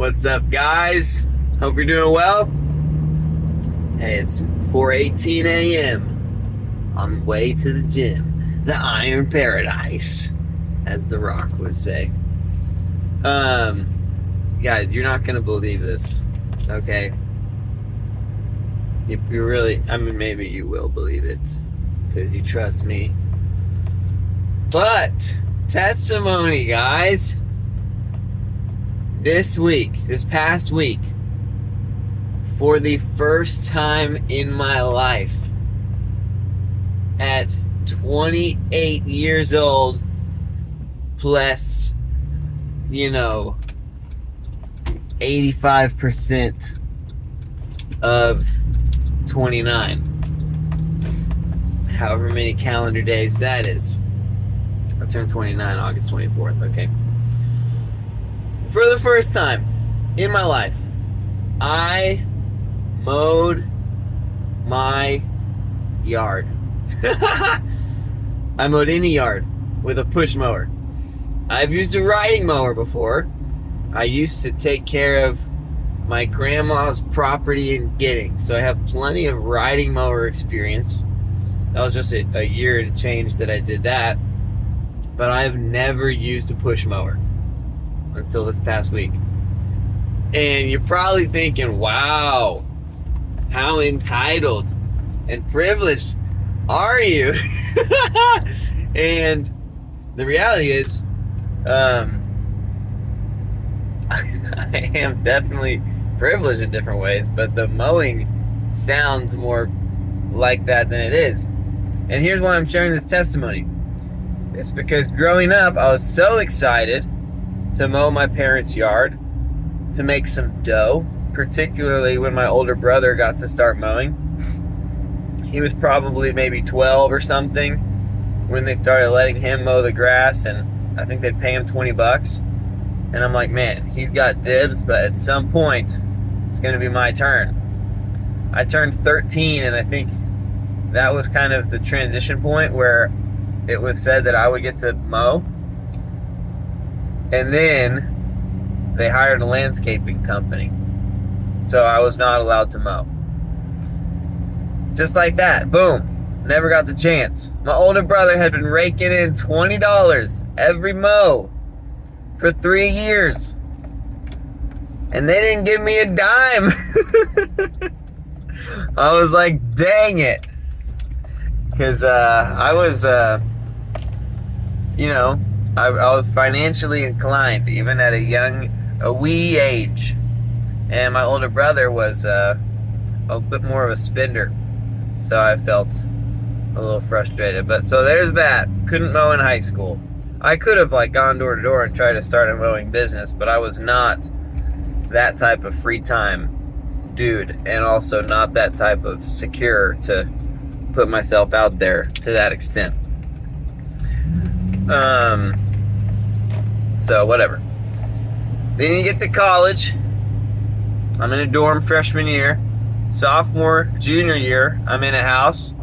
What's up, guys? Hope you're doing well. Hey, it's 4:18 a.m. on the way to the gym, the Iron Paradise, as The Rock would say. Guys, you're not gonna believe this, okay? You really, maybe you will believe it because you trust me. But testimony, guys. This past week, for the first time in my life, at 28 years old, plus, 85% of 29. However many calendar days that is. I turned 29 August 24th, okay? For the first time in my life, I mowed my yard. I mowed any yard with a push mower. I've used a riding mower before. I used to take care of my grandma's property in Gidding, so I have plenty of riding mower experience. That was just a year and change that I did that. But I've never used a push mower until this past week. And you're probably thinking, wow, how entitled and privileged are you? And the reality is, I am definitely privileged in different ways, but the mowing sounds more like that than it is. And here's why I'm sharing this testimony. It's because growing up, I was so excited to mow my parents' yard, to make some dough, particularly when my older brother got to start mowing. He was probably maybe 12 or something when they started letting him mow the grass, and I think they'd pay him $20. And I'm like, man, he's got dibs, but at some point, it's going to be my turn. I turned 13, and I think that was kind of the transition point where it was said that I would get to mow. And then they hired a landscaping company, so I was not allowed to mow. Just like that, boom, never got the chance. My older brother had been raking in $20 every mow for 3 years, and they didn't give me a dime. I was like, dang it, because I was I was financially inclined, even at a wee age. And my older brother was a bit more of a spender. So I felt a little frustrated. But so there's that. Couldn't mow in high school. I could have gone door to door and tried to start a mowing business, but I was not that type of free time dude, and also not that type of secure to put myself out there to that extent. So whatever. Then you get to college. I'm in a dorm freshman year. Sophomore, junior year, I'm in a house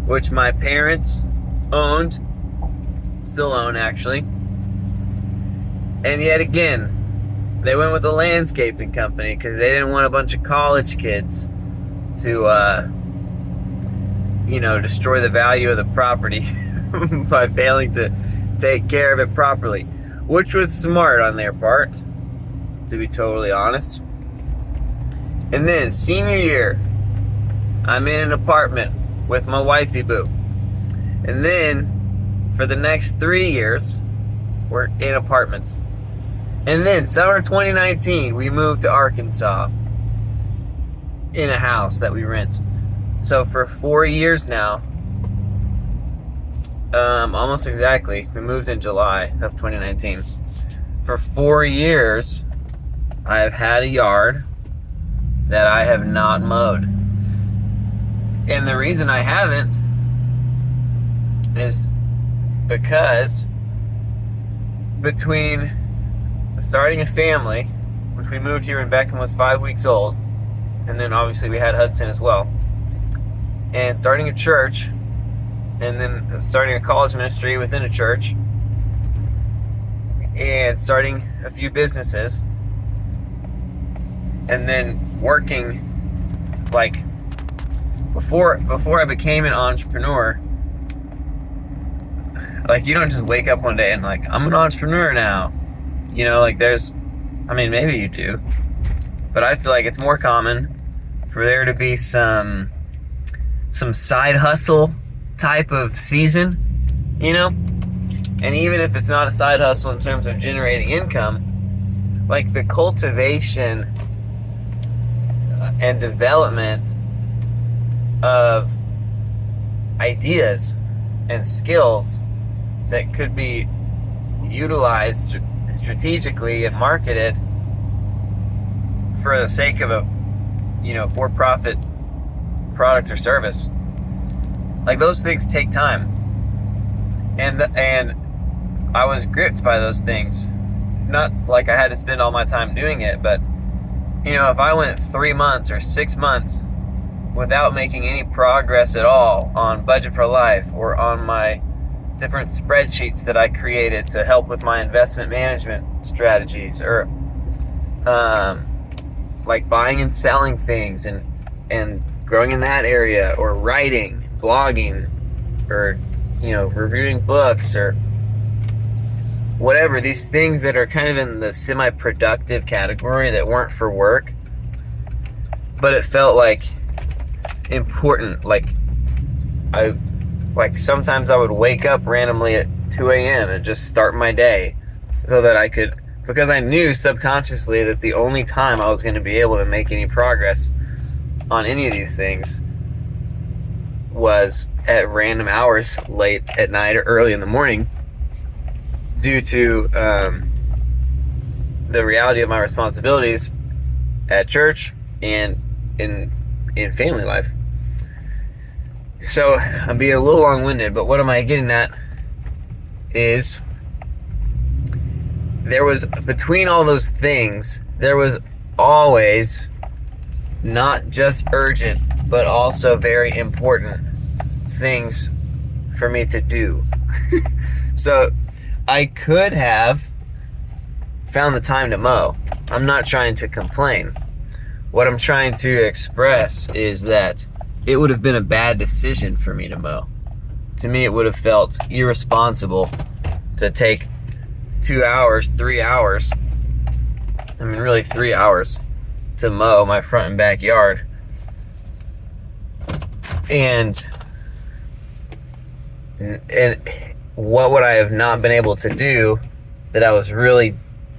which my parents owned, still own actually. And yet again, they went with a landscaping company because they didn't want a bunch of college kids to destroy the value of the property by failing to take care of it properly, which was smart on their part, to be totally honest. And then senior year, I'm in an apartment with my wifey boo. And then for the next 3 years, we're in apartments. And then summer 2019, we moved to Arkansas in a house that we rent. So for 4 years now, almost exactly, we moved in July of 2019. For 4 years, I have had a yard that I have not mowed. And the reason I haven't is because between starting a family, which we moved here when Beckham was 5 weeks old, and then obviously we had Hudson as well, and starting a church, and then starting a college ministry within a church, and starting a few businesses, and then working, like, before I became an entrepreneur, like, you don't just wake up one day and like, I'm an entrepreneur now. You know, like, maybe you do, but I feel like it's more common for there to be some side hustle type of season, you know? And even if it's not a side hustle in terms of generating income, like the cultivation and development of ideas and skills that could be utilized strategically and marketed for the sake of a, for-profit product or service. Like, those things take time, and I was gripped by those things. Not like I had to spend all my time doing it, but if I went 3 months or 6 months without making any progress at all on Budget for Life or on my different spreadsheets that I created to help with my investment management strategies, or like buying and selling things and growing in that area, or writing, blogging, or reviewing books, or whatever, these things that are kind of in the semi-productive category that weren't for work, but it felt like important. Like, sometimes I would wake up randomly at 2 a.m. and just start my day so that I could, because I knew subconsciously that the only time I was going to be able to make any progress on any of these things was at random hours late at night or early in the morning, due to the reality of my responsibilities at church and in family life. So I'm being a little long-winded, but what am I getting at is, there was, between all those things, there was always not just urgent, but also very important things for me to do. So I could have found the time to mow. I'm not trying to complain. What I'm trying to express is that it would have been a bad decision for me to mow. To me, it would have felt irresponsible to take 2 hours, 3 hours, really 3 hours, to mow my front and backyard. And what would I have not been able to do that I was really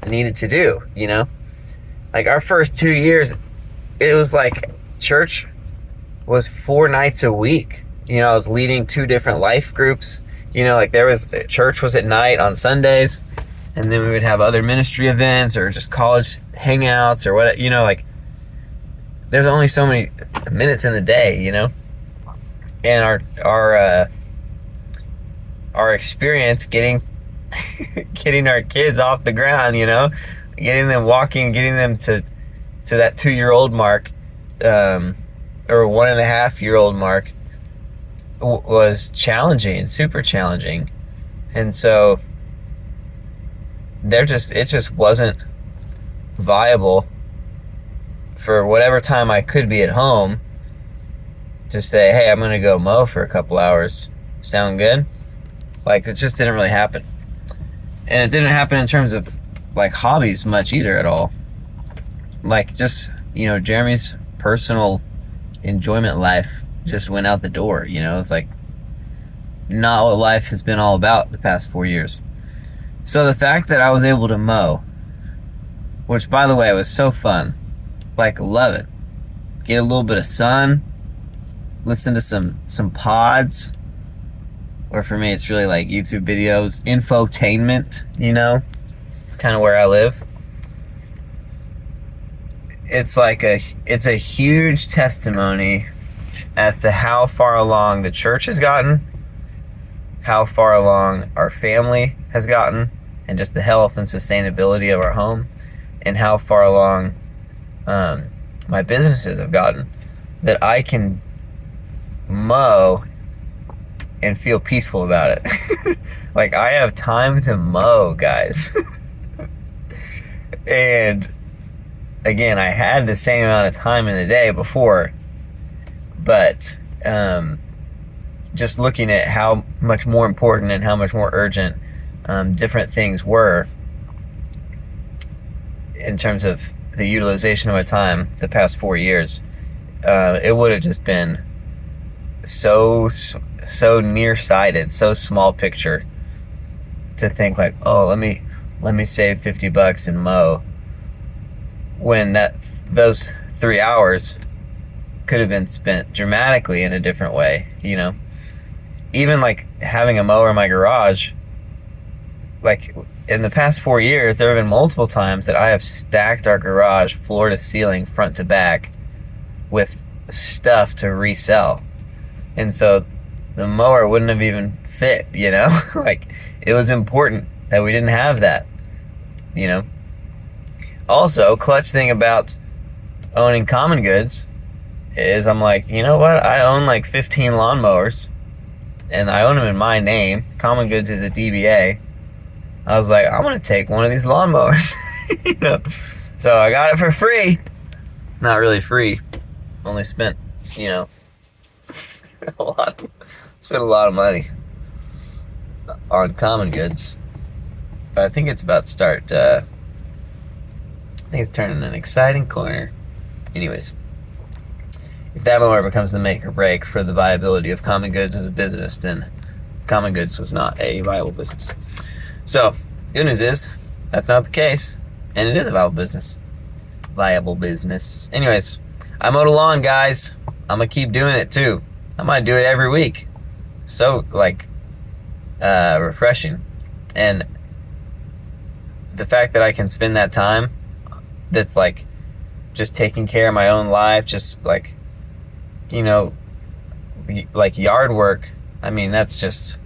needed to do, Like, our first 2 years, it was like church was 4 nights a week. I was leading 2 different life groups. Like, church was at night on Sundays, and then we would have other ministry events or just college hangouts or what, like, there's only so many minutes in the day, and our experience getting our kids off the ground, getting them walking, getting them to that 2-year-old mark, or 1.5-year-old mark, was challenging, super challenging. And so it just wasn't viable for whatever time I could be at home to say, hey, I'm gonna go mow for a couple hours. Sound good? Like, it just didn't really happen. And it didn't happen in terms of like hobbies much either at all. Like, just, Jeremy's personal enjoyment life just went out the door. It's like not what life has been all about the past 4 years. So the fact that I was able to mow, which, by the way, was so fun, like, love it, get a little bit of sun, listen to some pods, or for me it's really like YouTube videos, infotainment, it's kind of where I live. It's a huge testimony as to how far along the church has gotten, how far along our family has gotten, and just the health and sustainability of our home, and how far along my businesses have gotten, that I can mow and feel peaceful about it. Like, I have time to mow, guys. And again, I had the same amount of time in the day before, but just looking at how much more important and how much more urgent different things were in terms of the utilization of my time the past 4 years, it would have just been so nearsighted, so small picture to think like, oh, let me save $50 and mow, when those 3 hours could have been spent dramatically in a different way, you know. Even like having a mower in my garage, like in the past 4 years, there have been multiple times that I have stacked our garage floor to ceiling, front to back, with stuff to resell. And so the mower wouldn't have even fit, you know? Like, it was important that we didn't have that, you know? Also, clutch thing about owning Common Goods is I'm like, you know what? I own like 15 lawnmowers, and I own them in my name. Common Goods is a DBA. I was like, I'm gonna take one of these lawnmowers. You know? So I got it for free. Not really free. Only spent, you know, spent a lot of money on Common Goods. But I think it's about to start, I think it's turning an exciting corner. Anyways, if that mower becomes the make or break for the viability of Common Goods as a business, then Common Goods was not a viable business. So, good news is, that's not the case, and it is a viable business. Anyways, I mowed a lawn, guys. I'm gonna keep doing it too. I might do it every week. So, like, refreshing. And the fact that I can spend that time, that's like, just taking care of my own life, just like, you know, like yard work. I mean, that's just,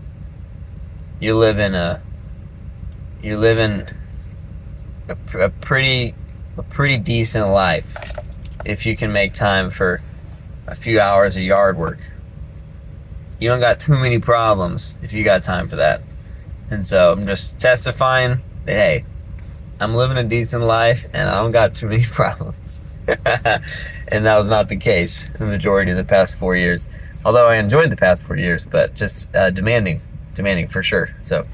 you live in a pretty decent life if you can make time for a few hours of yard work. You don't got too many problems if you got time for that. And so I'm just testifying that, hey, I'm living a decent life and I don't got too many problems. And that was not the case the majority of the past 4 years. Although I enjoyed the past 4 years, but just demanding for sure. So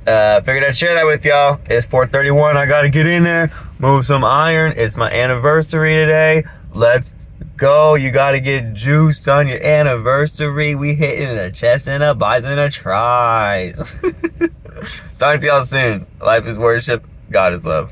figured I'd share that with y'all. It's 4:31. I gotta get in there, move some iron. It's my anniversary today. Let's go. You gotta get juiced on your anniversary. We hitting the chest and a buys and a tries. Talk to y'all soon. Life is worship. God is love.